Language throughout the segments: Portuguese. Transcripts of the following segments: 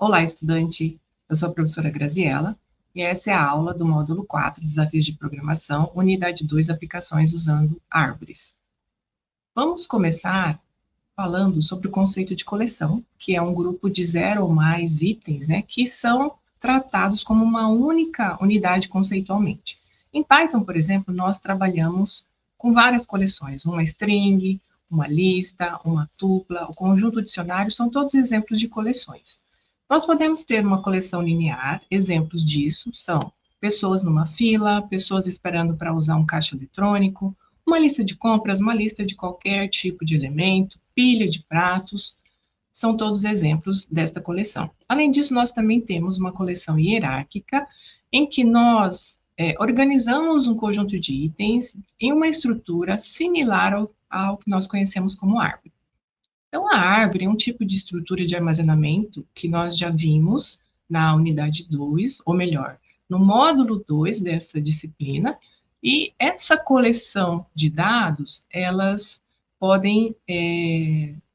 Olá, estudante. Eu sou a professora Graziela e essa é a aula do módulo 4, Desafios de Programação, unidade 2, Aplicações usando árvores. Vamos começar falando sobre o conceito de coleção, que é um grupo de 0 ou mais itens, que são tratados como uma única unidade conceitualmente. Em Python, por exemplo, nós trabalhamos com várias coleções, uma string, uma lista, uma tupla, o conjunto dicionário, são todos exemplos de coleções. Nós podemos ter uma coleção linear, exemplos disso são pessoas numa fila, pessoas esperando para usar um caixa eletrônico, uma lista de compras, uma lista de qualquer tipo de elemento, pilha de pratos, são todos exemplos desta coleção. Além disso, nós também temos uma coleção hierárquica, em que nós organizamos um conjunto de itens em uma estrutura similar ao que nós conhecemos como árvore. Então, a árvore é um tipo de estrutura de armazenamento que nós já vimos na unidade 2, ou melhor, no módulo 2 dessa disciplina, e essa coleção de dados, elas podem,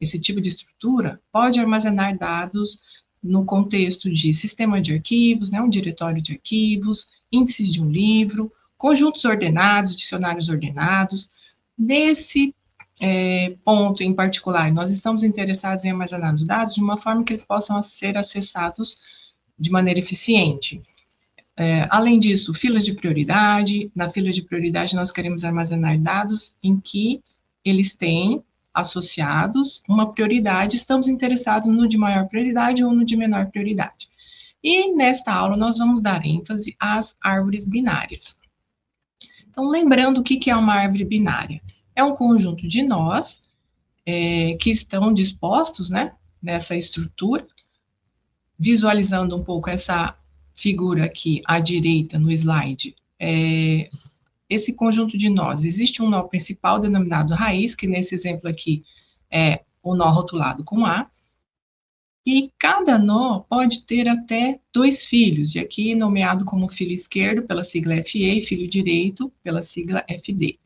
esse tipo de estrutura pode armazenar dados no contexto de sistema de arquivos, um diretório de arquivos, índices de um livro, conjuntos ordenados, dicionários ordenados. Nesse ponto em particular, nós estamos interessados em armazenar os dados de uma forma que eles possam ser acessados de maneira eficiente. Além disso, filas de prioridade. Na fila de prioridade, nós queremos armazenar dados em que eles têm associados uma prioridade, estamos interessados no de maior prioridade ou no de menor prioridade. E nesta aula, nós vamos dar ênfase às árvores binárias. Então, lembrando o que é uma árvore binária? É um conjunto de nós que estão dispostos, nessa estrutura, visualizando um pouco essa figura aqui à direita no slide. Esse conjunto de nós, existe um nó principal denominado raiz, que nesse exemplo aqui é o nó rotulado com A, e cada nó pode ter até 2 filhos, e aqui nomeado como filho esquerdo pela sigla FE e filho direito pela sigla FD.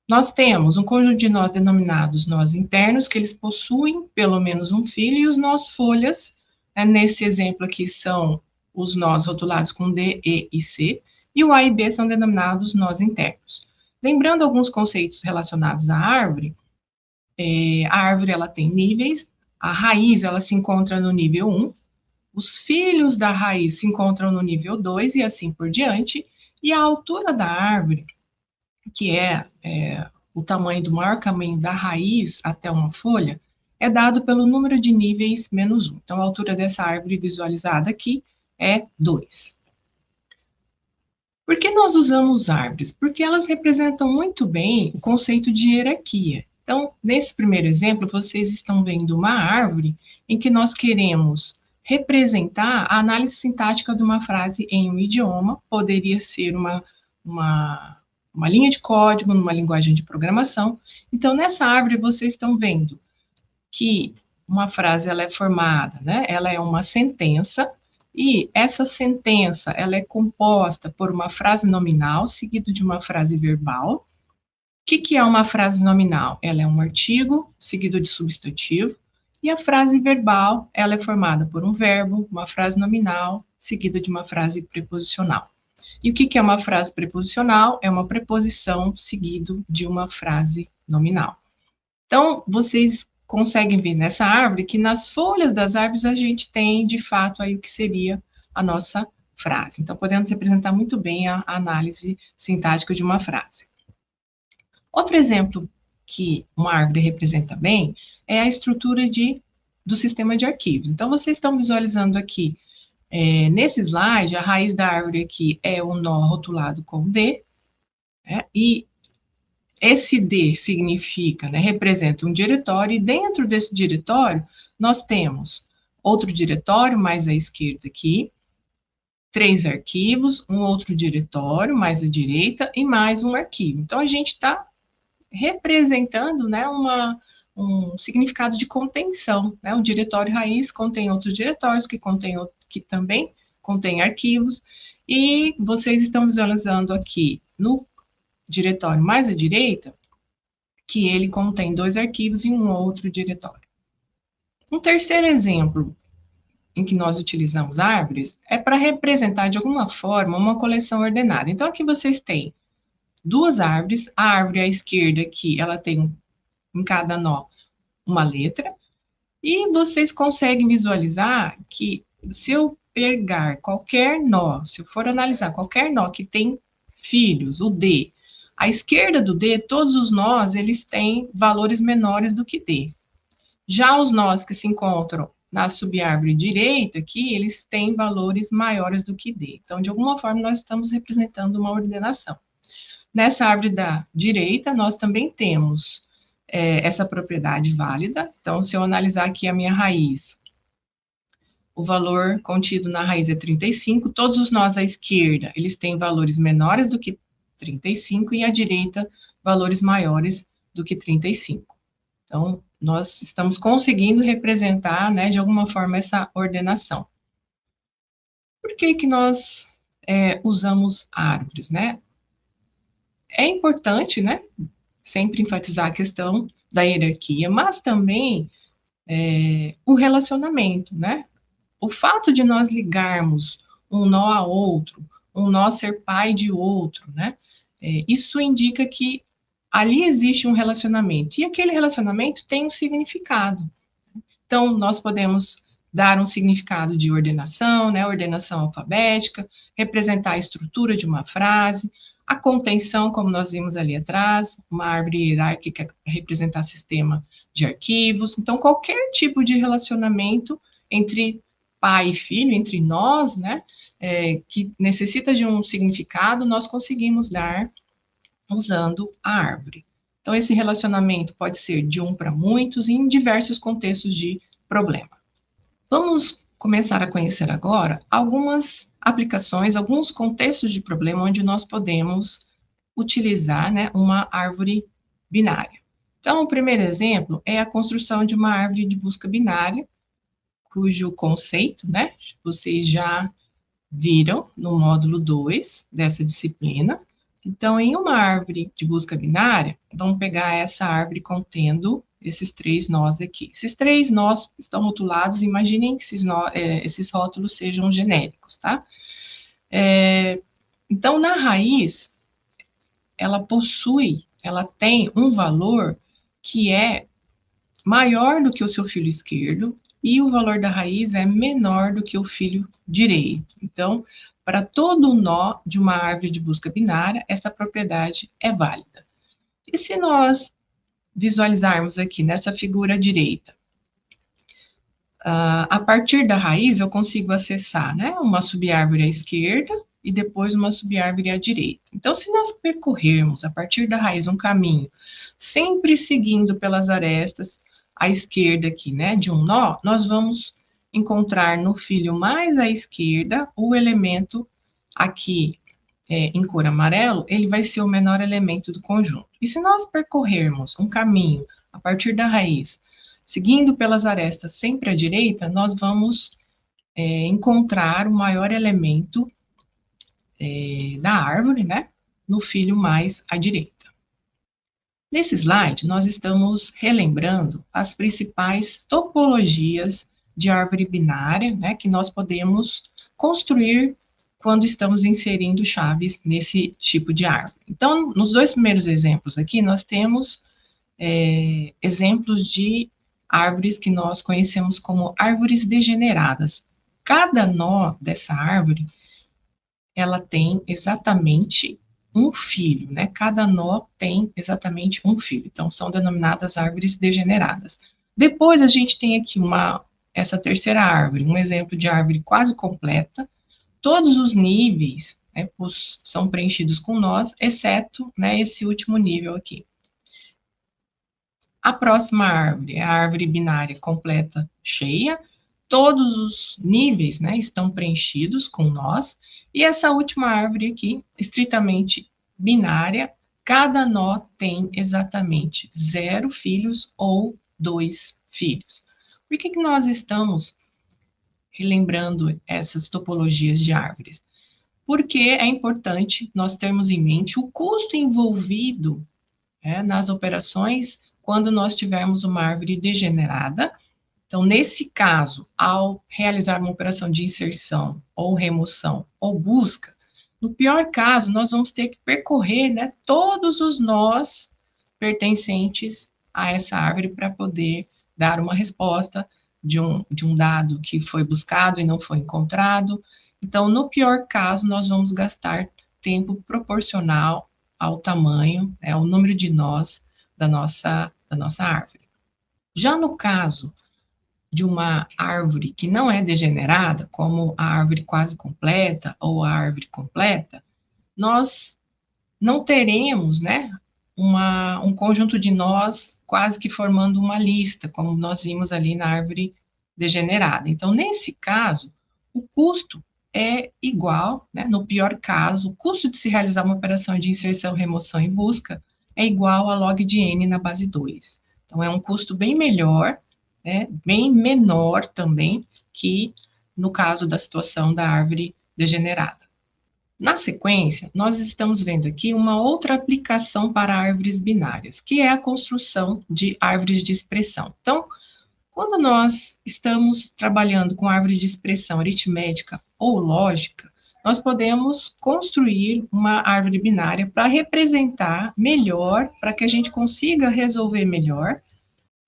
Nós temos um conjunto de nós denominados nós internos, que eles possuem pelo menos um filho, e os nós folhas, nesse exemplo aqui são os nós rotulados com D, E e C, e o A e B são denominados nós internos. Lembrando alguns conceitos relacionados à árvore, a árvore ela tem níveis, a raiz ela se encontra no nível 1, os filhos da raiz se encontram no nível 2 e assim por diante, e a altura da árvore, que é o tamanho do maior caminho da raiz até uma folha, é dado pelo número de níveis menos 1. Então, a altura dessa árvore visualizada aqui é 2. Por que nós usamos árvores? Porque elas representam muito bem o conceito de hierarquia. Então, nesse primeiro exemplo, vocês estão vendo uma árvore em que nós queremos representar a análise sintática de uma frase em um idioma, poderia ser uma linha de código, numa linguagem de programação. Então, nessa árvore, vocês estão vendo que uma frase ela é formada, ela é uma sentença, e essa sentença ela é composta por uma frase nominal, seguido de uma frase verbal. O que é uma frase nominal? Ela é um artigo, seguido de substantivo, e a frase verbal, ela é formada por um verbo, uma frase nominal, seguida de uma frase preposicional. E o que é uma frase preposicional? É uma preposição seguido de uma frase nominal. Então, vocês conseguem ver nessa árvore que nas folhas das árvores a gente tem, de fato, aí o que seria a nossa frase. Então, podemos representar muito bem a análise sintática de uma frase. Outro exemplo que uma árvore representa bem é a estrutura do sistema de arquivos. Então, vocês estão visualizando aqui, nesse slide, a raiz da árvore aqui é o nó rotulado com D, e esse D significa, representa um diretório, e dentro desse diretório, nós temos outro diretório, mais à esquerda aqui, 3 arquivos, um outro diretório, mais à direita, e mais um arquivo. Então, a gente está representando, um significado de contenção, O diretório raiz contém outros diretórios, que também contém arquivos, e vocês estão visualizando aqui, no diretório mais à direita, que ele contém 2 arquivos e um outro diretório. Um terceiro exemplo em que nós utilizamos árvores é para representar, de alguma forma, uma coleção ordenada. Então, aqui vocês têm duas árvores. A árvore à esquerda aqui, ela tem em cada nó uma letra. E vocês conseguem visualizar que se eu pegar qualquer nó, se eu for analisar qualquer nó que tem filhos, o D, à esquerda do D, todos os nós, eles têm valores menores do que D. Já os nós que se encontram na subárvore direita aqui, eles têm valores maiores do que D. Então, de alguma forma, nós estamos representando uma ordenação. Nessa árvore da direita, nós também temos essa propriedade válida. Então, se eu analisar aqui a minha raiz, o valor contido na raiz é 35, todos os nós à esquerda, eles têm valores menores do que 35, e à direita, valores maiores do que 35. Então, nós estamos conseguindo representar, né, de alguma forma, essa ordenação. Por que que nós usamos árvores, né? É importante, né, sempre enfatizar a questão da hierarquia, mas também o relacionamento, né? O fato de nós ligarmos um nó a outro, um nó ser pai de outro, né? Isso indica que ali existe um relacionamento, e aquele relacionamento tem um significado. Então, nós podemos dar um significado de ordenação, né? Ordenação alfabética, representar a estrutura de uma frase, a contenção, como nós vimos ali atrás, uma árvore hierárquica para representar sistema de arquivos. Então, qualquer tipo de relacionamento entre pai e filho, entre nós, né, que necessita de um significado, nós conseguimos dar usando a árvore. Então, esse relacionamento pode ser de um para muitos em diversos contextos de problema. Vamos começar a conhecer agora algumas aplicações, alguns contextos de problema onde nós podemos utilizar, né, uma árvore binária. Então, o primeiro exemplo é a construção de uma árvore de busca binária, cujo conceito, né, vocês já viram no módulo 2 dessa disciplina. Então, em uma árvore de busca binária, vamos pegar essa árvore contendo esses três nós aqui. Esses três nós estão rotulados, imaginem que esses rótulos sejam genéricos, tá? Então, na raiz, ela tem um valor que é maior do que o seu filho esquerdo, e o valor da raiz é menor do que o filho direito. Então, para todo nó de uma árvore de busca binária, essa propriedade é válida. E se nós visualizarmos aqui nessa figura direita, a partir da raiz eu consigo acessar, né, uma subárvore à esquerda e depois uma subárvore à direita. Então, se nós percorrermos a partir da raiz um caminho, sempre seguindo pelas arestas à esquerda aqui, né, de um nó, nós vamos encontrar no filho mais à esquerda o elemento aqui em cor amarelo, ele vai ser o menor elemento do conjunto. E se nós percorrermos um caminho a partir da raiz, seguindo pelas arestas sempre à direita, nós vamos encontrar o maior elemento da árvore, né, no filho mais à direita. Nesse slide, nós estamos relembrando as principais topologias de árvore binária, né, que nós podemos construir quando estamos inserindo chaves nesse tipo de árvore. Então, nos dois primeiros exemplos aqui, nós temos exemplos de árvores que nós conhecemos como árvores degeneradas. Cada nó dessa árvore, ela tem exatamente um filho, né? Cada nó tem exatamente um filho. Então, são denominadas árvores degeneradas. Depois, a gente tem aqui essa terceira árvore, um exemplo de árvore quase completa. Todos os níveis, né, são preenchidos com nós, exceto, né, esse último nível aqui. A próxima árvore é a árvore binária completa cheia. Todos os níveis, né, estão preenchidos com nós. E essa última árvore aqui, estritamente binária, cada nó tem exatamente 0 filhos ou 2 filhos. Por que nós estamos relembrando essas topologias de árvores? Porque é importante nós termos em mente o custo envolvido nas operações quando nós tivermos uma árvore degenerada Então, nesse caso, ao realizar uma operação de inserção, ou remoção, ou busca, no pior caso, nós vamos ter que percorrer, né, todos os nós pertencentes a essa árvore para poder dar uma resposta de um dado que foi buscado e não foi encontrado. Então, no pior caso, nós vamos gastar tempo proporcional ao tamanho, ao número de nós da nossa árvore. Já no caso de uma árvore que não é degenerada, como a árvore quase completa ou a árvore completa, nós não teremos, né, um conjunto de nós quase que formando uma lista, como nós vimos ali na árvore degenerada. Então, nesse caso, o custo é igual, né, no pior caso, o custo de se realizar uma operação de inserção, remoção e busca é igual a log de n na base 2. Então, é um custo bem melhor, né, bem menor também que no caso da situação da árvore degenerada. Na sequência, nós estamos vendo aqui uma outra aplicação para árvores binárias, que é a construção de árvores de expressão. Então, quando nós estamos trabalhando com árvore de expressão aritmética ou lógica, nós podemos construir uma árvore binária para representar melhor, para que a gente consiga resolver melhor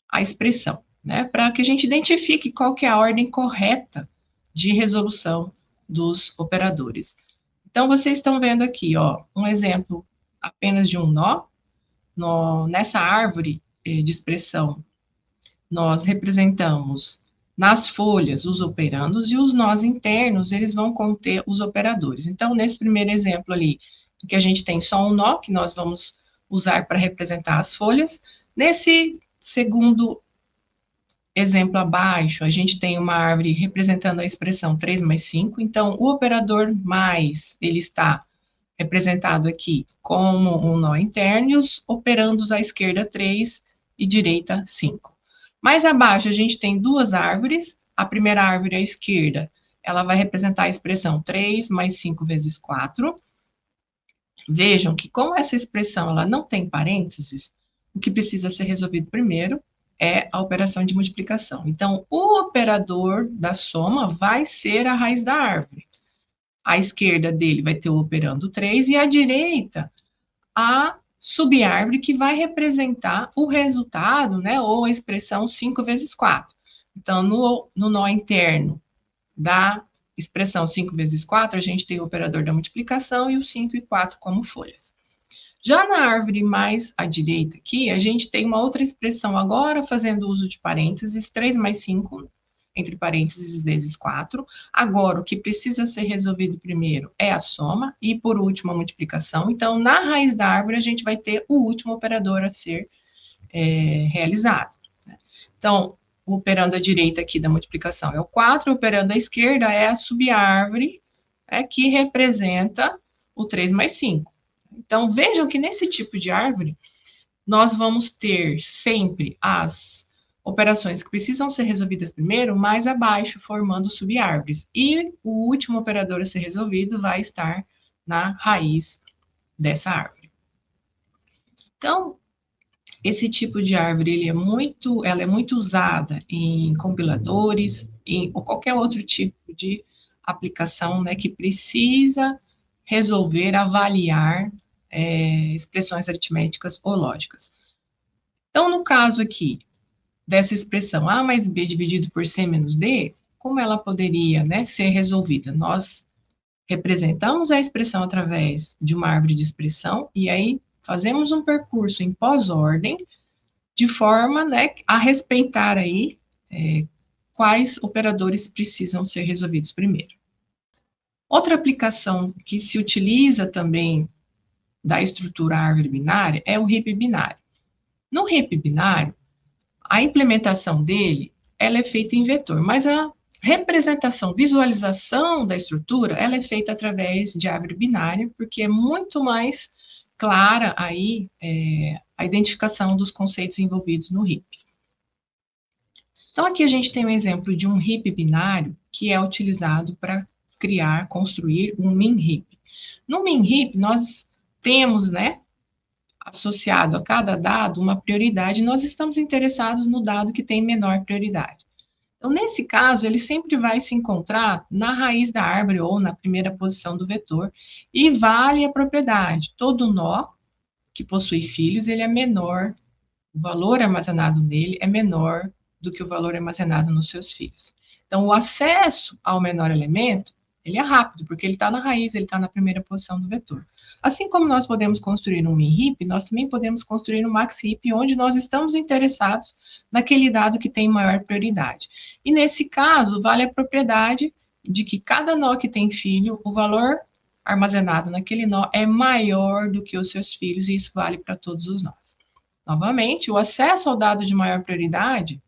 a expressão, né? Para que a gente identifique qual que é a ordem correta de resolução dos operadores. Então, vocês estão vendo aqui, ó, um exemplo apenas de um nó. Nessa árvore de expressão, nós representamos nas folhas os operandos e os nós internos, eles vão conter os operadores. Então, nesse primeiro exemplo ali, que a gente tem só um nó, que nós vamos usar para representar as folhas. Nesse segundo exemplo abaixo, a gente tem uma árvore representando a expressão 3 mais 5, então o operador mais, ele está representado aqui como um nó interno, e os operandos à esquerda 3 e direita 5. Mais abaixo, a gente tem duas árvores, a primeira árvore à esquerda, ela vai representar a expressão 3 mais 5 vezes 4. Vejam que como essa expressão ela não tem parênteses, o que precisa ser resolvido primeiro é a operação de multiplicação. Então, o operador da soma vai ser a raiz da árvore. À esquerda dele vai ter o operando 3 e à direita a subárvore que vai representar o resultado, né, ou a expressão 5 vezes 4. Então, no nó interno da expressão 5 vezes 4, a gente tem o operador da multiplicação e o 5 e 4 como folhas. Já na árvore mais à direita aqui, a gente tem uma outra expressão agora fazendo uso de parênteses, 3 mais 5, entre parênteses, vezes 4. Agora, o que precisa ser resolvido primeiro é a soma e, por último, a multiplicação. Então, na raiz da árvore, a gente vai ter o último operador a ser realizado. Então, o operando à direita aqui da multiplicação é o 4, o operando à esquerda é a subárvore, que representa o 3 mais 5. Então, vejam que nesse tipo de árvore, nós vamos ter sempre as operações que precisam ser resolvidas primeiro, mais abaixo, formando subárvores. E o último operador a ser resolvido vai estar na raiz dessa árvore. Então, esse tipo de árvore, ela é muito usada em compiladores, ou qualquer outro tipo de aplicação, né, que precisa resolver, avaliar expressões aritméticas ou lógicas. Então, no caso aqui, dessa expressão A mais B dividido por C menos D, como ela poderia, né, ser resolvida? Nós representamos a expressão através de uma árvore de expressão, e aí fazemos um percurso em pós-ordem, de forma, né, a respeitar aí quais operadores precisam ser resolvidos primeiro. Outra aplicação que se utiliza também da estrutura árvore binária é o heap binário. No heap binário, a implementação dele, ela é feita em vetor, mas a representação, visualização da estrutura, ela é feita através de árvore binária, porque é muito mais clara aí a identificação dos conceitos envolvidos no heap. Então, aqui a gente tem um exemplo de um heap binário que é utilizado para construir um min heap. No min heap, nós temos, né, associado a cada dado uma prioridade, nós estamos interessados no dado que tem menor prioridade. Então, nesse caso, ele sempre vai se encontrar na raiz da árvore ou na primeira posição do vetor, e vale a propriedade. Todo nó que possui filhos, ele é menor, o valor armazenado nele é menor do que o valor armazenado nos seus filhos. Então, o acesso ao menor elemento, ele é rápido, porque ele está na raiz, ele está na primeira posição do vetor. Assim como nós podemos construir um min-heap, nós também podemos construir um max-heap, onde nós estamos interessados naquele dado que tem maior prioridade. E nesse caso, vale a propriedade de que cada nó que tem filho, o valor armazenado naquele nó é maior do que os seus filhos, e isso vale para todos os nós. Novamente, o acesso ao dado de maior prioridade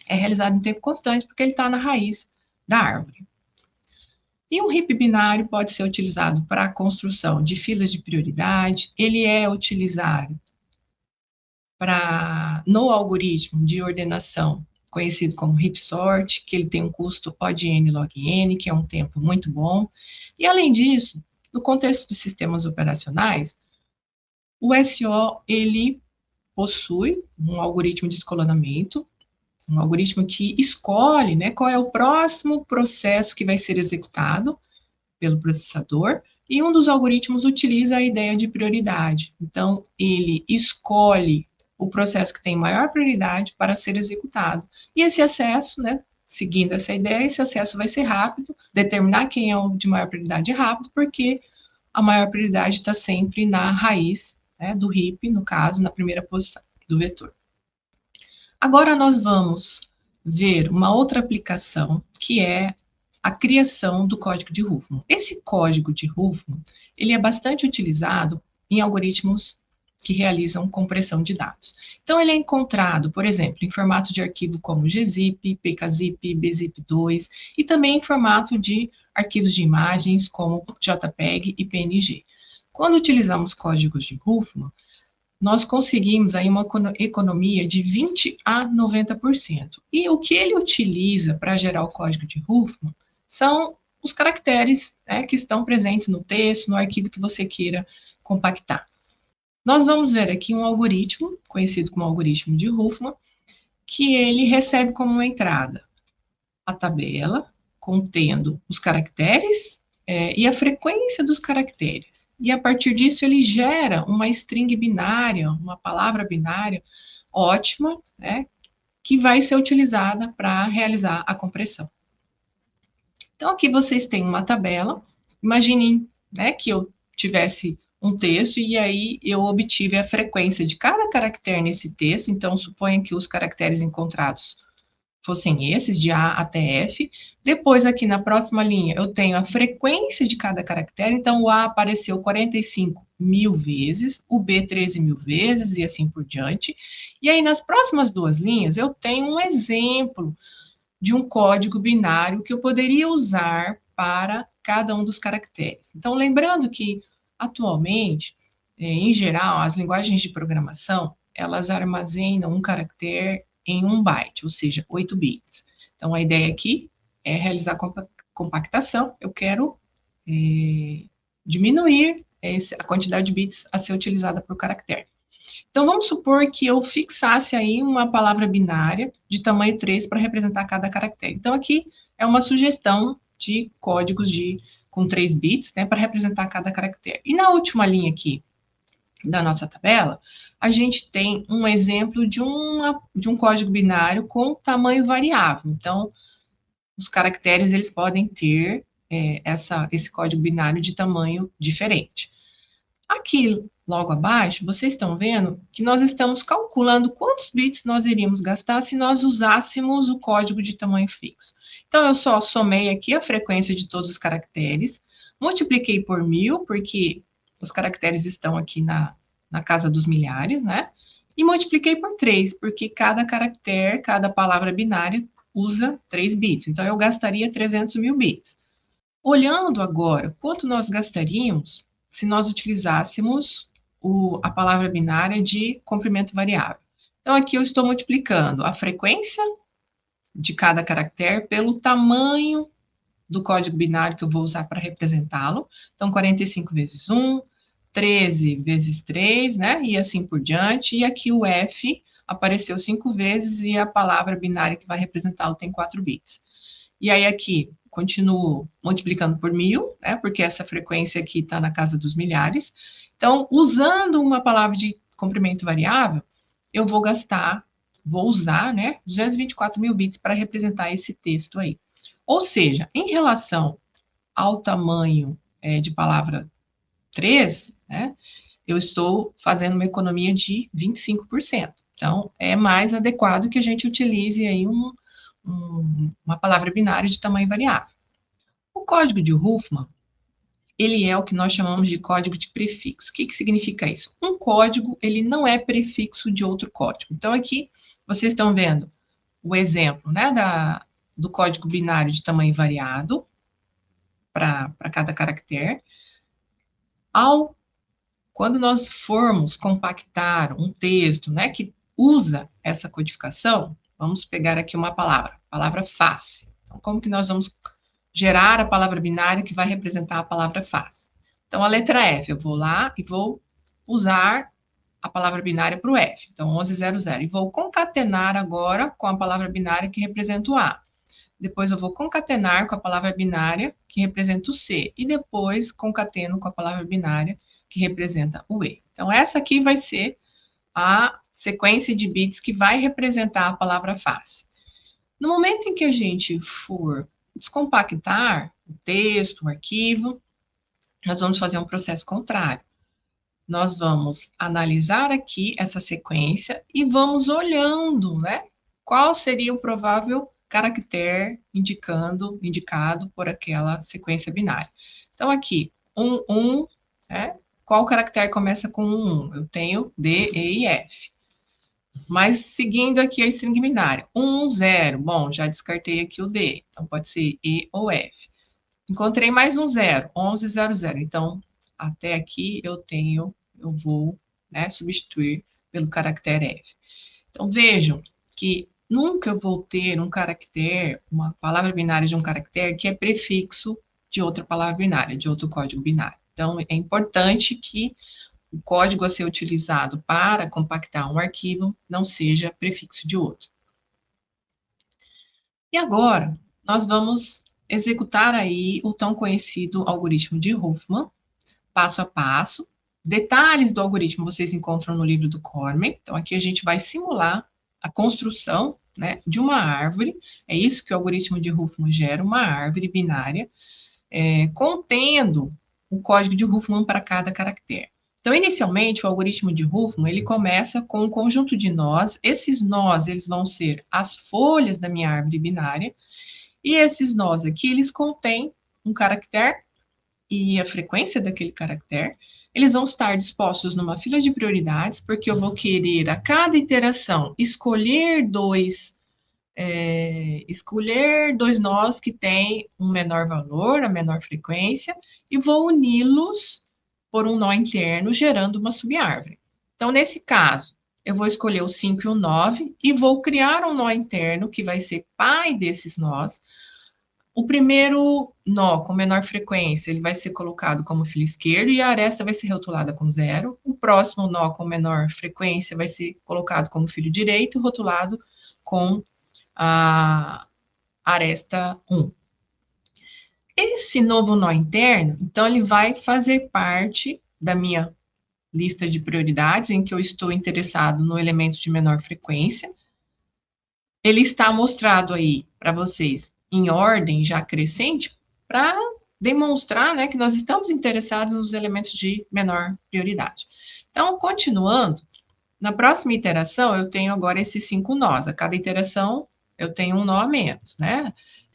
é realizado em tempo constante, porque ele está na raiz da árvore. E um heap binário pode ser utilizado para a construção de filas de prioridade, ele é utilizado no algoritmo de ordenação conhecido como heap sort, que ele tem um custo O de n log n, que é um tempo muito bom. E, além disso, no contexto de sistemas operacionais, o SO, ele possui um algoritmo de escalonamento, um algoritmo que escolhe, né, qual é o próximo processo que vai ser executado pelo processador, e um dos algoritmos utiliza a ideia de prioridade. Então, ele escolhe o processo que tem maior prioridade para ser executado. E esse acesso, né, seguindo essa ideia, esse acesso vai ser rápido, determinar quem é o de maior prioridade é rápido, porque a maior prioridade está sempre na raiz, né, do heap, no caso, na primeira posição do vetor. Agora nós vamos ver uma outra aplicação, que é a criação do código de Huffman. Esse código de Huffman, ele é bastante utilizado em algoritmos que realizam compressão de dados. Então, ele é encontrado, por exemplo, em formato de arquivo como gzip, pkzip, bzip2, e também em formato de arquivos de imagens como JPEG e PNG. Quando utilizamos códigos de Huffman, nós conseguimos aí uma economia de 20 a 90%. E o que ele utiliza para gerar o código de Huffman são os caracteres, né, que estão presentes no texto, no arquivo que você queira compactar. Nós vamos ver aqui um algoritmo, conhecido como algoritmo de Huffman, que ele recebe como uma entrada a tabela contendo os caracteres e a frequência dos caracteres. E a partir disso ele gera uma string binária, uma palavra binária ótima, né, que vai ser utilizada para realizar a compressão. Então aqui vocês têm uma tabela, imaginem, né, que eu tivesse um texto e aí eu obtive a frequência de cada caractere nesse texto, então suponha que os caracteres encontrados fossem esses, de A até F. Depois, aqui na próxima linha, eu tenho a frequência de cada caractere. Então, o A apareceu 45.000 vezes, o B 13.000 vezes, e assim por diante. E aí, nas próximas duas linhas, eu tenho um exemplo de um código binário que eu poderia usar para cada um dos caracteres. Então, lembrando que, atualmente, em geral, as linguagens de programação, elas armazenam um caractere em 1 byte, ou seja, 8 bits. Então, a ideia aqui é realizar compactação. Eu quero diminuir a quantidade de bits a ser utilizada por caractere. Então, vamos supor que eu fixasse aí uma palavra binária de tamanho 3 para representar cada caractere. Então, aqui é uma sugestão de códigos com 3 bits, né, para representar cada caractere. E na última linha aqui da nossa tabela, a gente tem um exemplo de um código binário com tamanho variável. Então, os caracteres, eles podem ter esse código binário de tamanho diferente. Aqui, logo abaixo, vocês estão vendo que nós estamos calculando quantos bits nós iríamos gastar se nós usássemos o código de tamanho fixo. Então, eu só somei aqui a frequência de todos os caracteres, multipliquei por 1000, porque os caracteres estão aqui na casa dos milhares, né? E multipliquei por 3, porque cada caractere, cada palavra binária usa 3 bits. Então, eu gastaria 300.000 bits. Olhando agora, quanto nós gastaríamos se nós utilizássemos a palavra binária de comprimento variável. Então, aqui eu estou multiplicando a frequência de cada caractere pelo tamanho do código binário que eu vou usar para representá-lo. Então, 45 vezes 1, 13 vezes 3, né? E assim por diante. E aqui o F, apareceu 5 vezes e a palavra binária que vai representá-lo tem 4 bits. E aí aqui, continuo multiplicando por 1000, né, porque essa frequência aqui está na casa dos milhares. Então, usando uma palavra de comprimento variável, eu vou usar, né, 224 mil bits para representar esse texto aí. Ou seja, em relação ao tamanho de palavra 3, né, eu estou fazendo uma economia de 25%. Então, é mais adequado que a gente utilize aí uma palavra binária de tamanho variável. O código de Huffman, ele é o que nós chamamos de código de prefixo. O que significa isso? Um código, ele não é prefixo de outro código. Então, aqui, vocês estão vendo o exemplo, né, do código binário de tamanho variado para cada caractere. Quando nós formos compactar um texto, né, que usa essa codificação, vamos pegar aqui uma palavra face. Então, como que nós vamos gerar a palavra binária que vai representar a palavra face? Então, a letra F, eu vou lá e vou usar a palavra binária para o F. Então, 1100. E vou concatenar agora com a palavra binária que representa o A. Depois eu vou concatenar com a palavra binária que representa o C. E depois concateno com a palavra binária que representa o E. Então, essa aqui vai ser a sequência de bits que vai representar a palavra face. No momento em que a gente for descompactar o texto, o arquivo, nós vamos fazer um processo contrário. Nós vamos analisar aqui essa sequência e vamos olhando, né, qual seria o provável caractere indicado por aquela sequência binária. Então, aqui, 1, né, qual caractere começa com 1? Eu tenho D, E e F. Mas seguindo aqui a string binária, 1, 0, bom, já descartei aqui o D, então pode ser E ou F. Encontrei mais um 0, 1100, então até aqui eu vou, né, substituir pelo caractere F. Então vejam que nunca eu vou ter um caractere, uma palavra binária de um caractere que é prefixo de outra palavra binária, de outro código binário. Então é importante que o código a ser utilizado para compactar um arquivo não seja prefixo de outro. E agora, nós vamos executar aí o tão conhecido algoritmo de Huffman, passo a passo. Detalhes do algoritmo vocês encontram no livro do Cormen. Então, aqui a gente vai simular a construção, né, de uma árvore. É isso que o algoritmo de Huffman gera, uma árvore binária, contendo o código de Huffman para cada caractere. Então, inicialmente, o algoritmo de Huffman, ele começa com um conjunto de nós. Esses nós, eles vão ser as folhas da minha árvore binária. E esses nós aqui, eles contêm um caractere e a frequência daquele caractere. Eles vão estar dispostos numa fila de prioridades, porque eu vou querer, a cada iteração, escolher dois nós que têm um menor valor, a menor frequência, e vou uni-los por um nó interno, gerando uma subárvore. Então, nesse caso, eu vou escolher o 5 e o 9 e vou criar um nó interno que vai ser pai desses nós. O primeiro nó com menor frequência, ele vai ser colocado como fila esquerdo e a aresta vai ser rotulada com 0. O próximo nó com menor frequência vai ser colocado como filho direito, rotulado com a aresta 1. Esse novo nó interno, então, ele vai fazer parte da minha lista de prioridades, em que eu estou interessado no elemento de menor frequência. Ele está mostrado aí para vocês em ordem já crescente, para demonstrar, né, que nós estamos interessados nos elementos de menor prioridade. Então, continuando, na próxima iteração, eu tenho agora esses 5 nós. A cada iteração, eu tenho um nó a menos, né?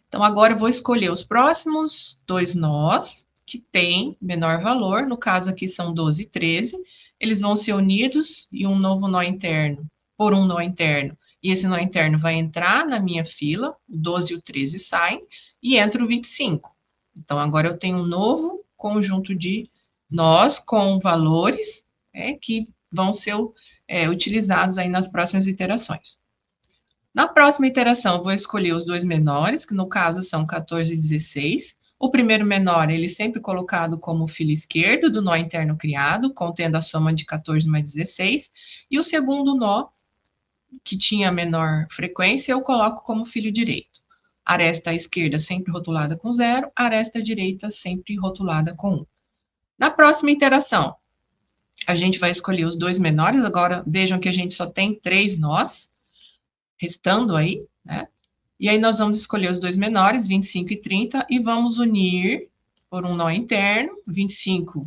Então, agora eu vou escolher os próximos 2 nós, que têm menor valor, no caso aqui são 12 e 13, eles vão ser unidos e um novo nó interno, por um nó interno, e esse nó interno vai entrar na minha fila, o 12 e o 13 saem, e entra o 25. Então, agora eu tenho um novo conjunto de nós com valores que vão ser utilizados aí nas próximas iterações. Na próxima iteração, eu vou escolher os 2 menores, que no caso são 14 e 16. O primeiro menor, ele sempre colocado como fila esquerdo do nó interno criado, contendo a soma de 14 mais 16. E o segundo nó, que tinha menor frequência, eu coloco como filho direito. Aresta esquerda sempre rotulada com 0, aresta direita sempre rotulada com 1. Na próxima iteração, a gente vai escolher os dois menores. Agora, vejam que a gente só tem 3 nós restando aí, né? E aí nós vamos escolher os dois menores, 25 e 30, e vamos unir por um nó interno. 25,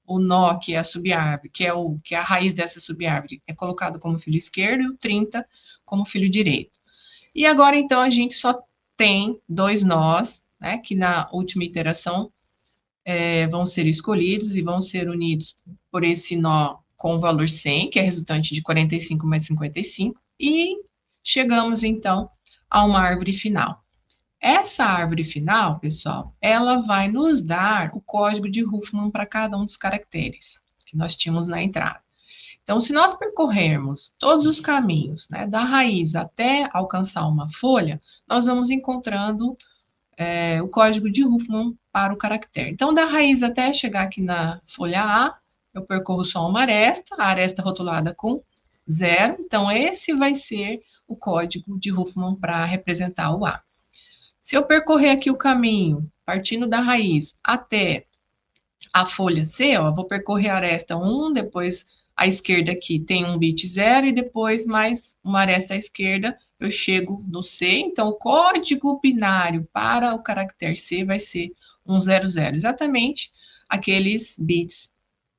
o nó que é a subárvore, que é a raiz dessa subárvore, é colocado como filho esquerdo, e o 30 como filho direito. E agora, então, a gente só tem 2 nós, né, que na última iteração vão ser escolhidos e vão ser unidos por esse nó com o valor 100, que é resultante de 45 mais 55, e chegamos, então, a uma árvore final. Essa árvore final, pessoal, ela vai nos dar o código de Huffman para cada um dos caracteres que nós tínhamos na entrada. Então, se nós percorrermos todos os caminhos, né, da raiz até alcançar uma folha, nós vamos encontrando o código de Huffman para o caractere. Então, da raiz até chegar aqui na folha A, eu percorro só uma aresta, a aresta rotulada com 0. Então, esse vai ser o código de Huffman para representar o A. Se eu percorrer aqui o caminho, partindo da raiz até a folha C, ó, vou percorrer a aresta 1, depois à esquerda aqui tem um bit 0, e depois mais uma aresta à esquerda, eu chego no C. Então, o código binário para o caractere C vai ser 100, exatamente aqueles bits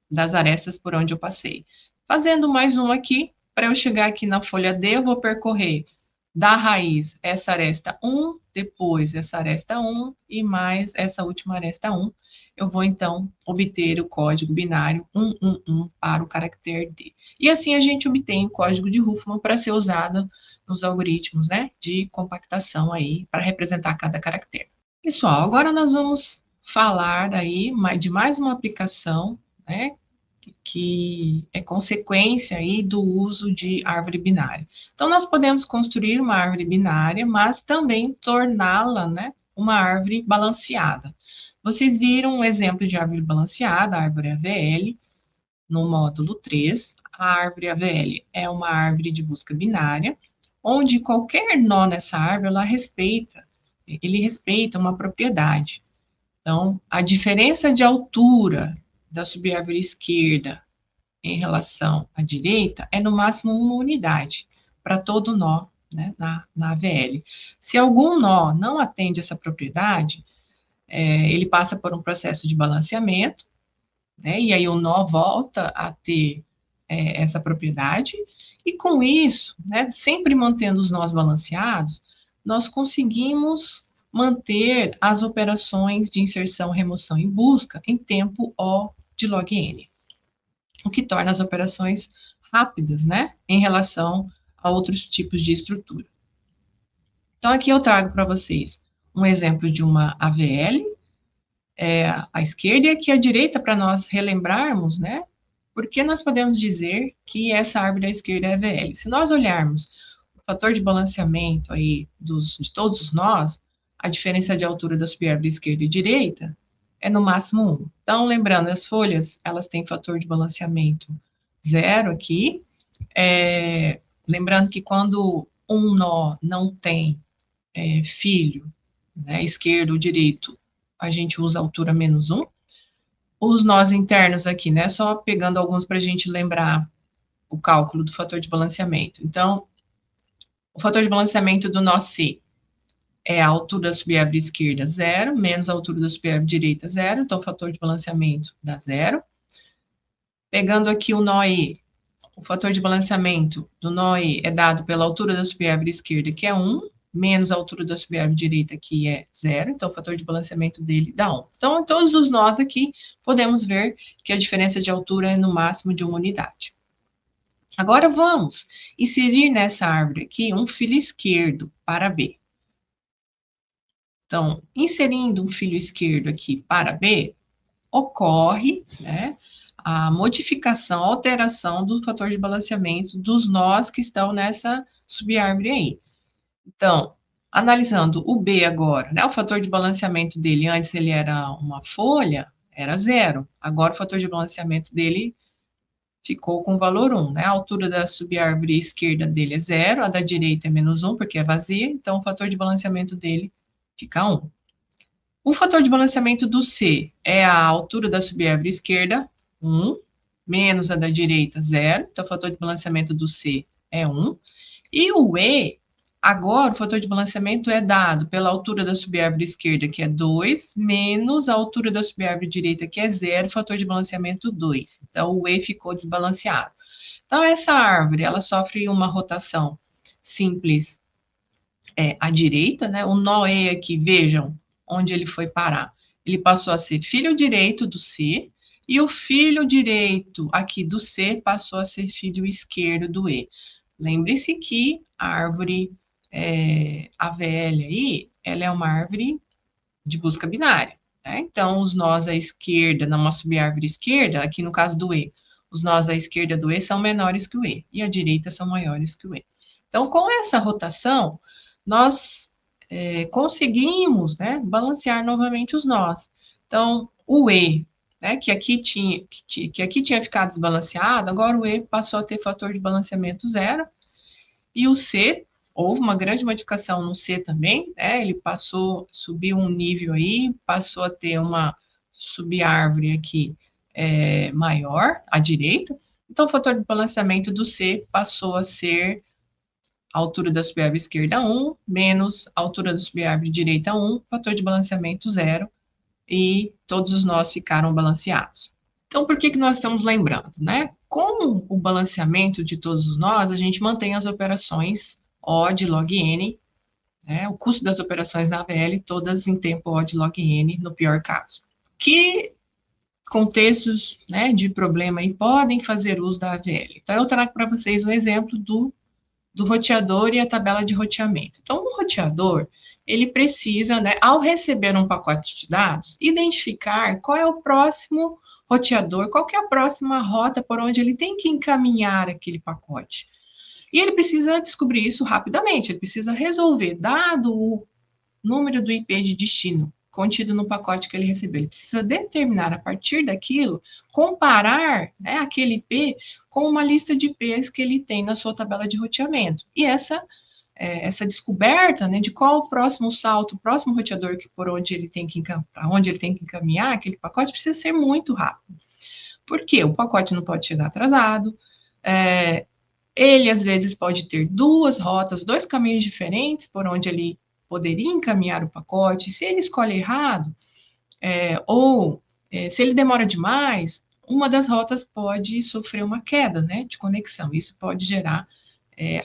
das arestas por onde eu passei. Fazendo mais um aqui, para eu chegar aqui na folha D, eu vou percorrer da raiz essa aresta 1, depois essa aresta 1 e mais essa última aresta 1. Eu vou, então, obter o código binário 111 para o caractere D. E assim a gente obtém o código de Huffman para ser usado nos algoritmos, né, de compactação aí, para representar cada caractere. Pessoal, agora nós vamos falar aí de mais uma aplicação, né, que é consequência aí do uso de árvore binária. Então, nós podemos construir uma árvore binária, mas também torná-la, né, uma árvore balanceada. Vocês viram um exemplo de árvore balanceada, a árvore AVL, no módulo 3. A árvore AVL é uma árvore de busca binária, onde qualquer nó nessa árvore, ele respeita uma propriedade. Então, a diferença de altura da subárvore esquerda em relação à direita é no máximo uma unidade para todo nó, né, na AVL. Se algum nó não atende essa propriedade, ele passa por um processo de balanceamento, né, e aí o nó volta a ter essa propriedade, e com isso, né, sempre mantendo os nós balanceados, nós conseguimos manter as operações de inserção, remoção e busca em tempo O de log n, o que torna as operações rápidas, né, em relação a outros tipos de estrutura. Então, aqui eu trago para vocês um exemplo de uma AVL, à esquerda, e aqui à direita, para nós relembrarmos, né, porque nós podemos dizer que essa árvore à esquerda é AVL. Se nós olharmos o fator de balanceamento aí de todos os nós, a diferença de altura da subárvore esquerda e direita é no máximo 1. Então, lembrando, as folhas, elas têm fator de balanceamento 0 aqui. Lembrando que quando um nó não tem filho, né, esquerdo ou direito, a gente usa a altura menos 1. Os nós internos aqui, né, só pegando alguns para a gente lembrar o cálculo do fator de balanceamento. Então, o fator de balanceamento do nó C é a altura da subárvore esquerda, 0, menos a altura da subárvore direita, 0. Então, o fator de balanceamento dá 0. Pegando aqui o nó E, o fator de balanceamento do nó E é dado pela altura da subárvore esquerda, que é 1, menos a altura da subárvore direita, que é 0. Então, o fator de balanceamento dele dá 1. Então, em todos os nós aqui, podemos ver que a diferença de altura é no máximo de 1 unidade. Agora, vamos inserir nessa árvore aqui um filho esquerdo para B. Então, inserindo um filho esquerdo aqui para B, ocorre, né, a modificação, a alteração do fator de balanceamento dos nós que estão nessa subárvore aí. Então, analisando o B agora, né, o fator de balanceamento dele, antes ele era uma folha, era 0. Agora o fator de balanceamento dele ficou com o valor 1, né? A altura da subárvore esquerda dele é 0, a da direita é menos 1, porque é vazia, então o fator de balanceamento dele fica 1. O fator de balanceamento do C é a altura da subárvore esquerda, 1, menos a da direita, 0, então o fator de balanceamento do C é 1. E o E, agora o fator de balanceamento é dado pela altura da subárvore esquerda, que é 2, menos a altura da subárvore direita, que é 0, fator de balanceamento 2. Então, o E ficou desbalanceado. Então, essa árvore, ela sofre uma rotação simples à direita, né? O nó E aqui, vejam onde ele foi parar. Ele passou a ser filho direito do C, e o filho direito aqui do C passou a ser filho esquerdo do E. Lembre-se que a árvore AVL aí, ela é uma árvore de busca binária, né? Então, os nós à esquerda, numa subárvore esquerda, aqui no caso do E, os nós à esquerda do E são menores que o E, e à direita são maiores que o E. Então, com essa rotação, nós conseguimos, né, balancear novamente os nós. Então, o E, né, que aqui tinha ficado desbalanceado, agora o E passou a ter fator de balanceamento 0, e o C, houve uma grande modificação no C também, né? Ele subiu um nível aí, passou a ter uma subárvore aqui maior, à direita. Então, o fator de balanceamento do C passou a ser a altura da subárvore esquerda 1, menos a altura da subárvore direita 1, fator de balanceamento 0, e todos os nós ficaram balanceados. Então, por que nós estamos lembrando, né? Com o balanceamento de todos os nós, a gente mantém as operações O de log n, né? O custo das operações na AVL, todas em tempo O de log n, no pior caso. Que contextos, né, de problema aí podem fazer uso da AVL? Então, eu trago para vocês um exemplo do roteador e a tabela de roteamento. Então, o roteador, ele precisa, né, ao receber um pacote de dados, identificar qual é o próximo roteador, qual que é a próxima rota por onde ele tem que encaminhar aquele pacote. E ele precisa descobrir isso rapidamente, ele precisa resolver, dado o número do IP de destino contido no pacote que ele recebeu. Ele precisa determinar, a partir daquilo, comparar, né, aquele IP com uma lista de IPs que ele tem na sua tabela de roteamento. E essa descoberta, né, de qual o próximo salto, o próximo roteador por onde ele tem que encaminhar aquele pacote, precisa ser muito rápido. Por quê? O pacote não pode chegar atrasado, ele às vezes pode ter duas rotas, dois caminhos diferentes por onde ele poderia encaminhar o pacote. Se ele escolhe errado, se ele demora demais, uma das rotas pode sofrer uma queda, né, de conexão. Isso pode gerar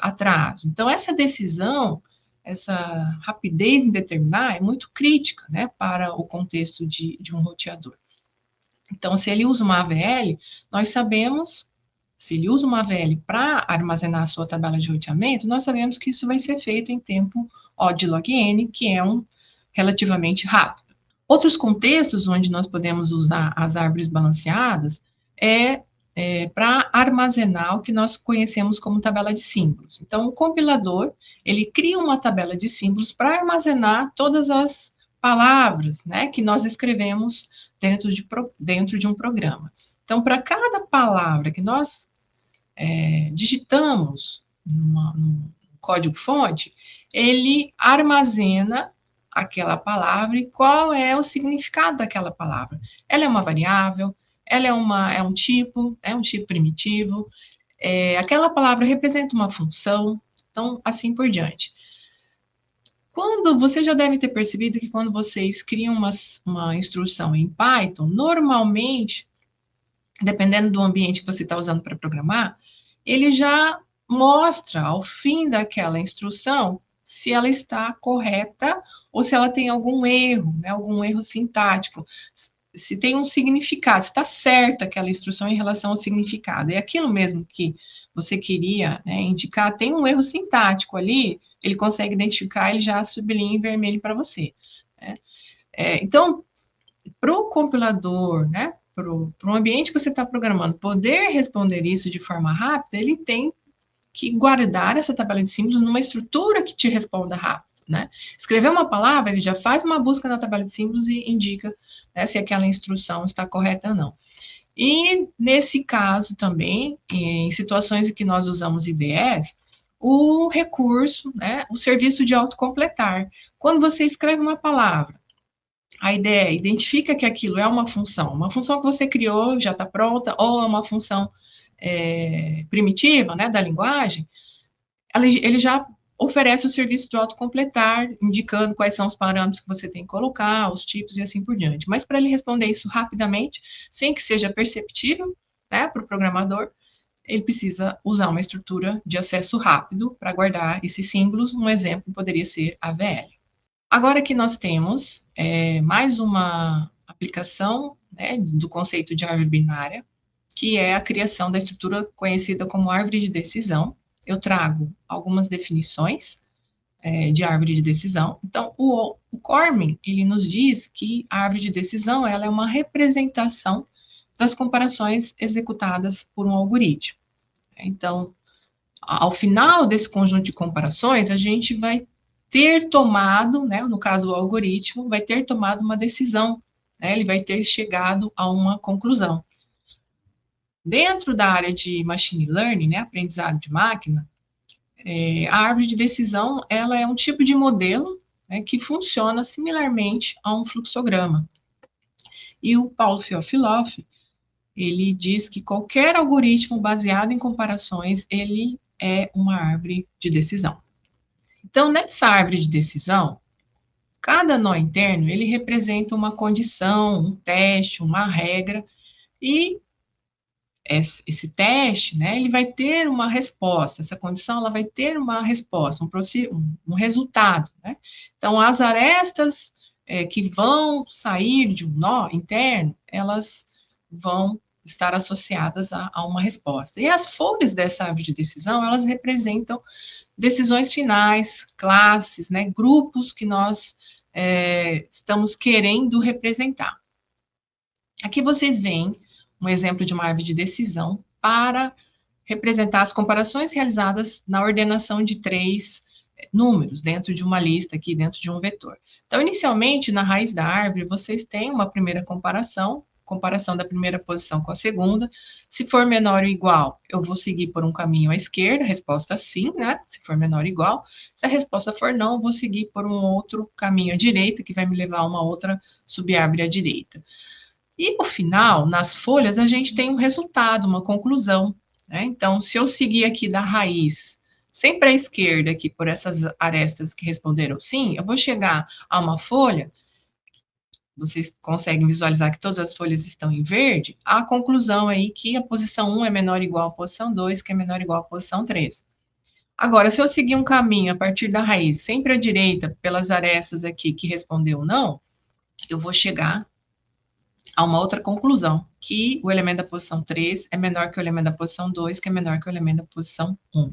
atraso. Então, essa decisão, essa rapidez em determinar é muito crítica, né, para o contexto de um roteador. Então, se ele usa uma AVL, nós sabemos, se ele usa uma AVL para armazenar a sua tabela de roteamento, nós sabemos que isso vai ser feito em tempo O de log n, que é relativamente rápido. Outros contextos onde nós podemos usar as árvores balanceadas para armazenar o que nós conhecemos como tabela de símbolos. Então, o compilador, ele cria uma tabela de símbolos para armazenar todas as palavras, né, que nós escrevemos dentro de um programa. Então, para cada palavra que nós digitamos no código-fonte, ele armazena aquela palavra e qual é o significado daquela palavra. Ela é uma variável, ela é um tipo primitivo, aquela palavra representa uma função, então, assim por diante. Você já deve ter percebido que quando vocês criam uma instrução em Python, normalmente, dependendo do ambiente que você está usando para programar, ele já mostra ao fim daquela instrução se ela está correta ou se ela tem algum erro, né, algum erro sintático, se tem um significado, se está certa aquela instrução em relação ao significado. É aquilo mesmo que você queria, né, indicar, tem um erro sintático ali, ele consegue identificar, ele já sublinha em vermelho para você, né? Então, para o compilador, né, para o ambiente que você está programando, poder responder isso de forma rápida, ele tem que guardar essa tabela de símbolos numa estrutura que te responda rápido, né? Escrever uma palavra, ele já faz uma busca na tabela de símbolos e indica, né, se aquela instrução está correta ou não. E, nesse caso também, em situações em que nós usamos IDEs, o recurso, né, o serviço de autocompletar. Quando você escreve uma palavra, a IDE identifica que aquilo é uma função que você criou, já está pronta, ou é uma função primitiva, né, da linguagem, ele já oferece o serviço de autocompletar, indicando quais são os parâmetros que você tem que colocar, os tipos e assim por diante. Mas para ele responder isso rapidamente, sem que seja perceptível, né, para o programador, ele precisa usar uma estrutura de acesso rápido para guardar esses símbolos. Um exemplo poderia ser a AVL. Agora que nós temos mais uma aplicação, né, do conceito de árvore binária, que é a criação da estrutura conhecida como árvore de decisão. Eu trago algumas definições de árvore de decisão. Então, o Cormen, ele nos diz que a árvore de decisão ela é uma representação das comparações executadas por um algoritmo. Então, ao final desse conjunto de comparações, a gente vai ter tomado, né, no caso o algoritmo, vai ter tomado uma decisão, né, ele vai ter chegado a uma conclusão. Dentro da área de machine learning, né, aprendizado de máquina, a árvore de decisão ela é um tipo de modelo, né, que funciona similarmente a um fluxograma. E o Paulo Feofiloff, ele diz que qualquer algoritmo baseado em comparações, ele é uma árvore de decisão. Então, nessa árvore de decisão, cada nó interno, ele representa uma condição, um teste, uma regra, e esse teste, né, ele vai ter uma resposta, essa condição, ela vai ter uma resposta, um resultado, né? Então, as arestas que vão sair de um nó interno, elas vão estar associadas a uma resposta. E as folhas dessa árvore de decisão, elas representam decisões finais, classes, né, grupos que nós estamos querendo representar. Aqui vocês veem um exemplo de uma árvore de decisão para representar as comparações realizadas na ordenação de 3 números, dentro de uma lista aqui, dentro de um vetor. Então, inicialmente, na raiz da árvore, vocês têm uma primeira comparação da primeira posição com a segunda. Se for menor ou igual, eu vou seguir por um caminho à esquerda, resposta sim, né? Se for menor ou igual. Se a resposta for não, eu vou seguir por um outro caminho à direita, que vai me levar a uma outra subárvore à direita. E no final, nas folhas, a gente tem um resultado, uma conclusão, né? Então, se eu seguir aqui da raiz, sempre à esquerda, aqui por essas arestas que responderam sim, eu vou chegar a uma folha, vocês conseguem visualizar que todas as folhas estão em verde, a conclusão aí que a posição 1 é menor ou igual à posição 2, que é menor ou igual à posição 3. Agora, se eu seguir um caminho a partir da raiz, sempre à direita, pelas arestas aqui que respondeu não, eu vou chegar a uma outra conclusão, que o elemento da posição 3 é menor que o elemento da posição 2, que é menor que o elemento da posição 1.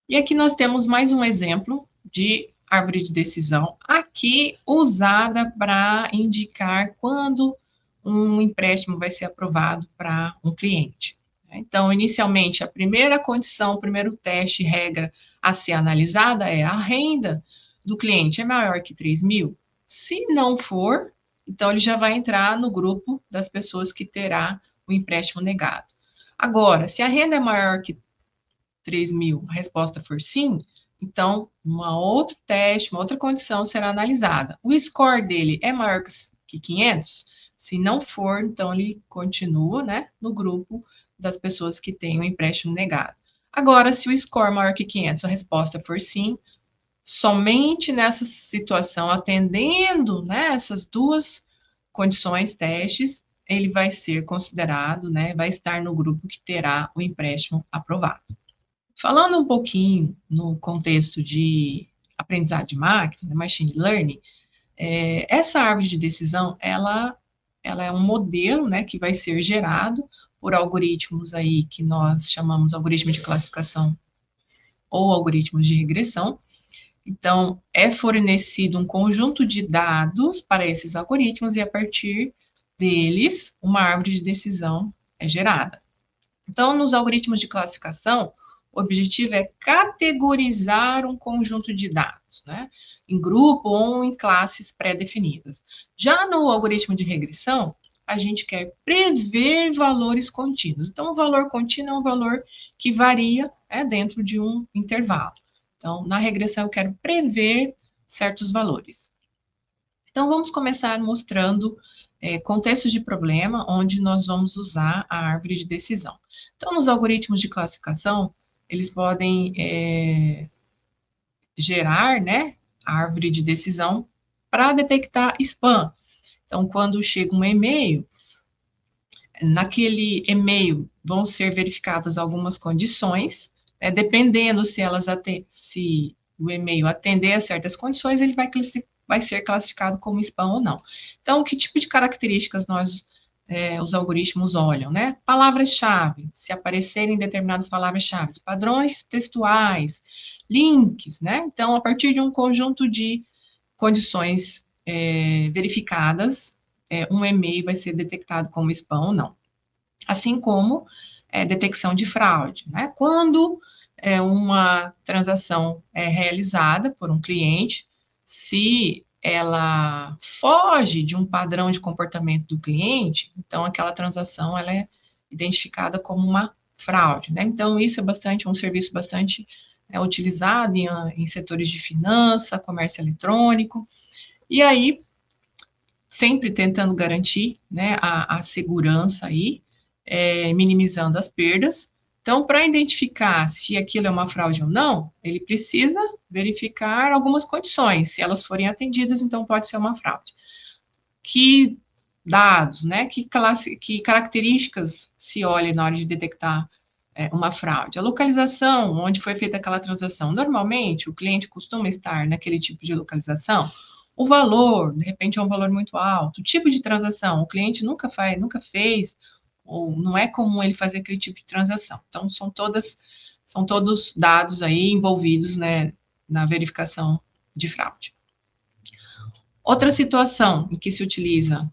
E aqui nós temos mais um exemplo de árvore de decisão, aqui usada para indicar quando um empréstimo vai ser aprovado para um cliente. Então, inicialmente, a primeira condição, o primeiro teste, regra a ser analisada é a renda do cliente é maior que 3 mil? Se não for, então ele já vai entrar no grupo das pessoas que terá o empréstimo negado. Agora, se a renda é maior que 3 mil, a resposta for sim, então uma outro teste, uma outra condição será analisada. O score dele é maior que 500? Se não for, então ele continua, né, no grupo das pessoas que têm o empréstimo negado. Agora, se o score é maior que 500, a resposta for sim, somente nessa situação, atendendo, né, essas duas condições, testes, ele vai ser considerado, né, vai estar no grupo que terá o empréstimo aprovado. Falando um pouquinho no contexto de aprendizado de máquina, machine learning, essa árvore de decisão, ela é um modelo, né, que vai ser gerado por algoritmos aí que nós chamamos algoritmo de classificação ou algoritmos de regressão. Então, é fornecido um conjunto de dados para esses algoritmos e, a partir deles, uma árvore de decisão é gerada. Então, nos algoritmos de classificação, o objetivo é categorizar um conjunto de dados, né, em grupo ou em classes pré-definidas. Já no algoritmo de regressão, a gente quer prever valores contínuos. Então, o valor contínuo é um valor que varia dentro de um intervalo. Então, na regressão, eu quero prever certos valores. Então, vamos começar mostrando contextos de problema onde nós vamos usar a árvore de decisão. Então, nos algoritmos de classificação, eles podem gerar, a árvore de decisão para detectar spam. Então, quando chega um e-mail, naquele e-mail vão ser verificadas algumas condições, dependendo se o e-mail atender a certas condições, ele vai ser classificado como spam ou não. Então, que tipo de características os algoritmos olham, Palavras-chave, se aparecerem determinadas palavras-chave, padrões textuais, links, Então, a partir de um conjunto de condições verificadas, um e-mail vai ser detectado como spam ou não. Assim como detecção de fraude, Quando uma transação é realizada por um cliente, se ela foge de um padrão de comportamento do cliente, então aquela transação ela é identificada como uma fraude, Então isso é um serviço bastante utilizado em setores de finança, comércio eletrônico, e aí sempre tentando garantir a segurança aí, minimizando as perdas. Então, para identificar se aquilo é uma fraude ou não, ele precisa verificar algumas condições. Se elas forem atendidas, então pode ser uma fraude. Que dados, que características se olha na hora de detectar uma fraude? A localização, onde foi feita aquela transação. Normalmente, o cliente costuma estar naquele tipo de localização. O valor, de repente, é um valor muito alto. O tipo de transação, o cliente nunca fez, ou não é comum ele fazer aquele tipo de transação. Então, são todos dados aí envolvidos, na verificação de fraude. Outra situação em que se utiliza,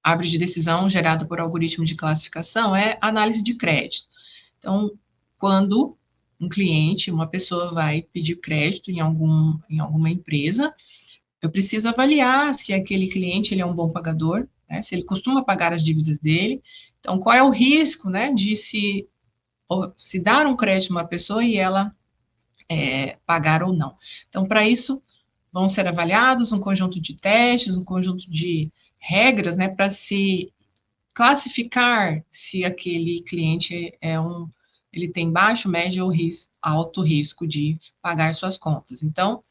árvore de decisão gerada por algoritmo de classificação é análise de crédito. Então, quando um cliente, uma pessoa vai pedir crédito em alguma empresa, eu preciso avaliar se aquele cliente ele é um bom pagador, se ele costuma pagar as dívidas dele. Então, qual é o risco, de se dar um crédito a uma pessoa e ela pagar ou não. Então, para isso, vão ser avaliados um conjunto de testes, um conjunto de regras, para se classificar se aquele cliente ele tem baixo, médio ou alto risco de pagar suas contas. Então,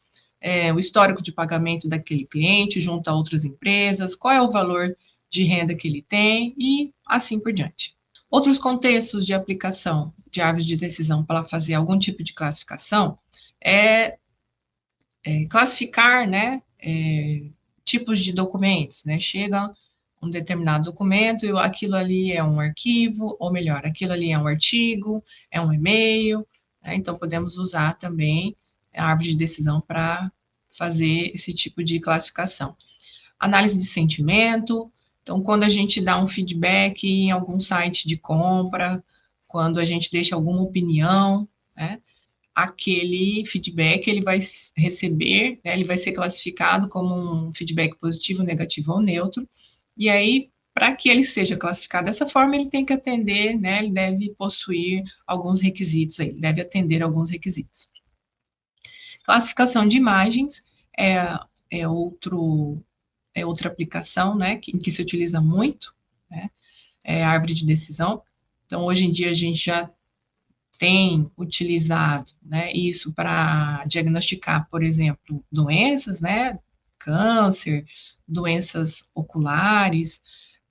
o histórico de pagamento daquele cliente junto a outras empresas, qual é o valor de renda que ele tem e assim por diante. Outros contextos de aplicação de árvore de decisão para fazer algum tipo de classificação classificar, tipos de documentos, Chega um determinado documento e aquilo ali é um arquivo, ou melhor, aquilo ali é um artigo, é um e-mail, Então podemos usar também a árvore de decisão para fazer esse tipo de classificação. Análise de sentimento, então quando a gente dá um feedback em algum site de compra, quando a gente deixa alguma opinião, aquele feedback ele vai receber, ele vai ser classificado como um feedback positivo, negativo ou neutro, e aí, para que ele seja classificado dessa forma, ele tem que atender, ele deve possuir alguns requisitos aí, deve atender alguns requisitos. Classificação de imagens é outra aplicação, em que se utiliza muito, a árvore de decisão. Então, hoje em dia, a gente já tem utilizado, isso para diagnosticar, por exemplo, doenças, câncer, doenças oculares.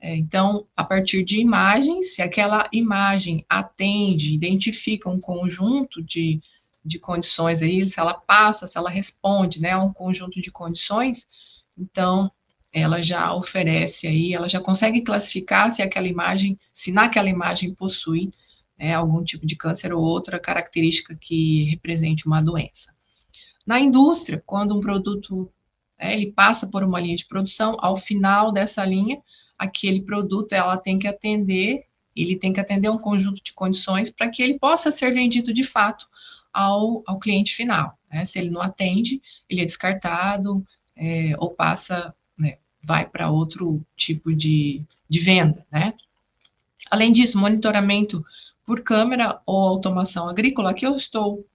Então, a partir de imagens, se aquela imagem atende, identifica um conjunto de condições aí, se ela passa, se ela responde, a um conjunto de condições, então ela já oferece aí, ela já consegue classificar se naquela imagem possui algum tipo de câncer ou outra característica que represente uma doença. Na indústria, quando um produto ele passa por uma linha de produção, ao final dessa linha, aquele produto ele tem que atender um conjunto de condições para que ele possa ser vendido de fato ao cliente final. Se ele não atende, ele é descartado ou passa vai para outro tipo de venda, né? Além disso, monitoramento por câmera ou automação agrícola, aqui eu estou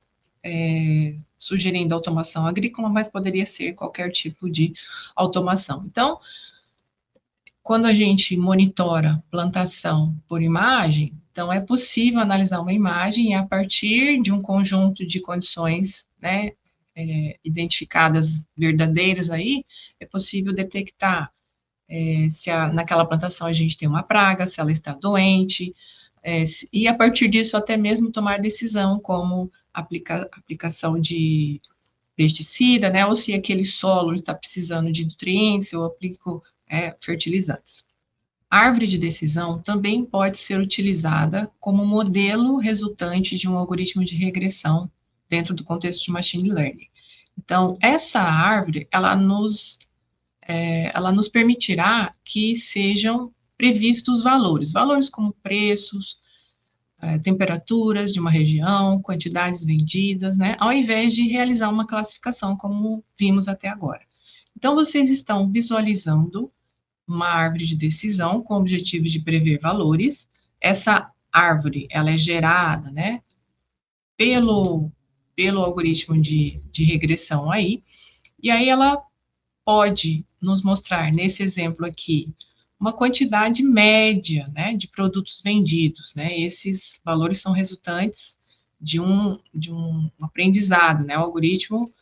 sugerindo automação agrícola, mas poderia ser qualquer tipo de automação. Então, quando a gente monitora plantação por imagem, então é possível analisar uma imagem e a partir de um conjunto de condições, né, identificadas verdadeiras aí, é possível detectar se naquela plantação a gente tem uma praga, se ela está doente, e a partir disso até mesmo tomar decisão como aplicação de pesticida, né, ou se aquele solo está precisando de nutrientes, eu aplico fertilizantes. A árvore de decisão também pode ser utilizada como modelo resultante de um algoritmo de regressão dentro do contexto de machine learning. Então, essa árvore, ela nos permitirá que sejam previstos valores como preços, temperaturas de uma região, quantidades vendidas, né, ao invés de realizar uma classificação como vimos até agora. Então, vocês estão visualizando uma árvore de decisão com o objetivo de prever valores. Essa árvore, ela é gerada, né, pelo algoritmo de regressão aí, e aí ela pode nos mostrar, nesse exemplo aqui, uma quantidade média, né, de produtos vendidos, né, esses valores são resultantes de um aprendizado, né, o algoritmo,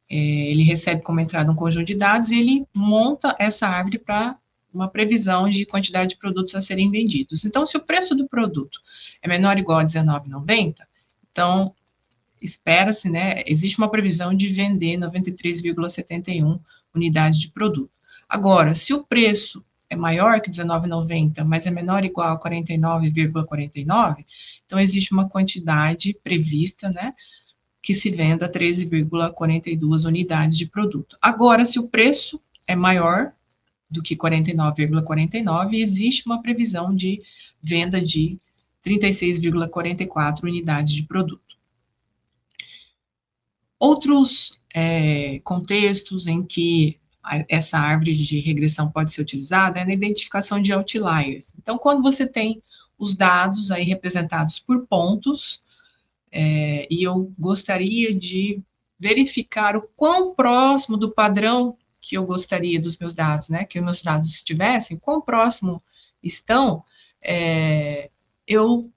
ele recebe como entrada um conjunto de dados e ele monta essa árvore para uma previsão de quantidade de produtos a serem vendidos. Então, se o preço do produto é menor ou igual a R$19,90, então espera-se, né, existe uma previsão de vender 93,71 unidades de produto. Agora, se o preço é maior que R$19,90, mas é menor ou igual a 49,49, então existe uma quantidade prevista, né, que se venda 13,42 unidades de produto. Agora, se o preço é maior do que 49,49, existe uma previsão de venda de 36,44 unidades de produto. Outros contextos em que essa árvore de regressão pode ser utilizada é na identificação de outliers. Então, quando você tem os dados aí representados por pontos, e eu gostaria de verificar o quão próximo do padrão que eu gostaria dos meus dados, né, que os meus dados estivessem, quão próximo estão, eu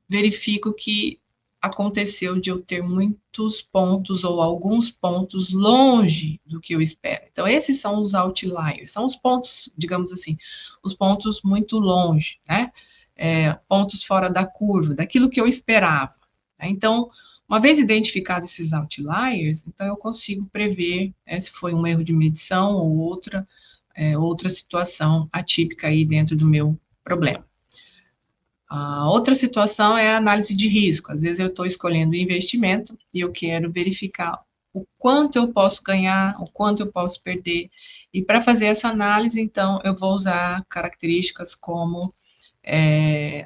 verifico que aconteceu de eu ter muitos pontos ou alguns pontos longe do que eu espero. Então, esses são os outliers, são os pontos, digamos assim, os pontos muito longe, né? Pontos fora da curva, daquilo que eu esperava. Né? Então, uma vez identificados esses outliers, então eu consigo prever se foi um erro de medição ou outra situação atípica aí dentro do meu problema. A outra situação é a análise de risco. Às vezes eu estou escolhendo investimento e eu quero verificar o quanto eu posso ganhar, o quanto eu posso perder. E para fazer essa análise, então, eu vou usar características como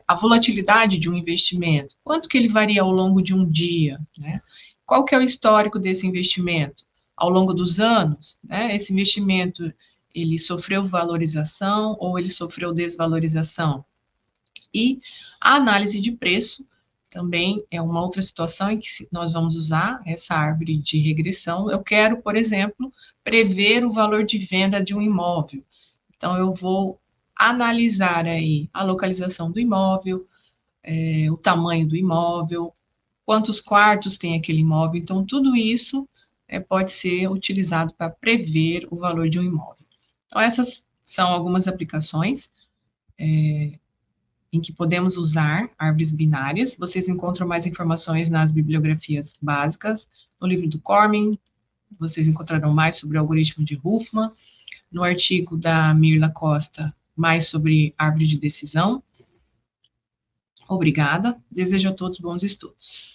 a volatilidade de um investimento, quanto que ele varia ao longo de um dia, né? Qual que é o histórico desse investimento? Ao longo dos anos, né? Esse investimento, ele sofreu valorização ou ele sofreu desvalorização? E a análise de preço também é uma outra situação em que nós vamos usar essa árvore de regressão. Eu quero, por exemplo, prever o valor de venda de um imóvel. Então, eu vou analisar aí a localização do imóvel, o tamanho do imóvel, quantos quartos tem aquele imóvel. Então, tudo isso pode ser utilizado para prever o valor de um imóvel. Então, essas são algumas aplicações em que podemos usar árvores binárias. Vocês encontram mais informações nas bibliografias básicas, no livro do Cormen, vocês encontrarão mais sobre o algoritmo de Huffman, no artigo da Mirla Costa, mais sobre árvore de decisão. Obrigada, desejo a todos bons estudos.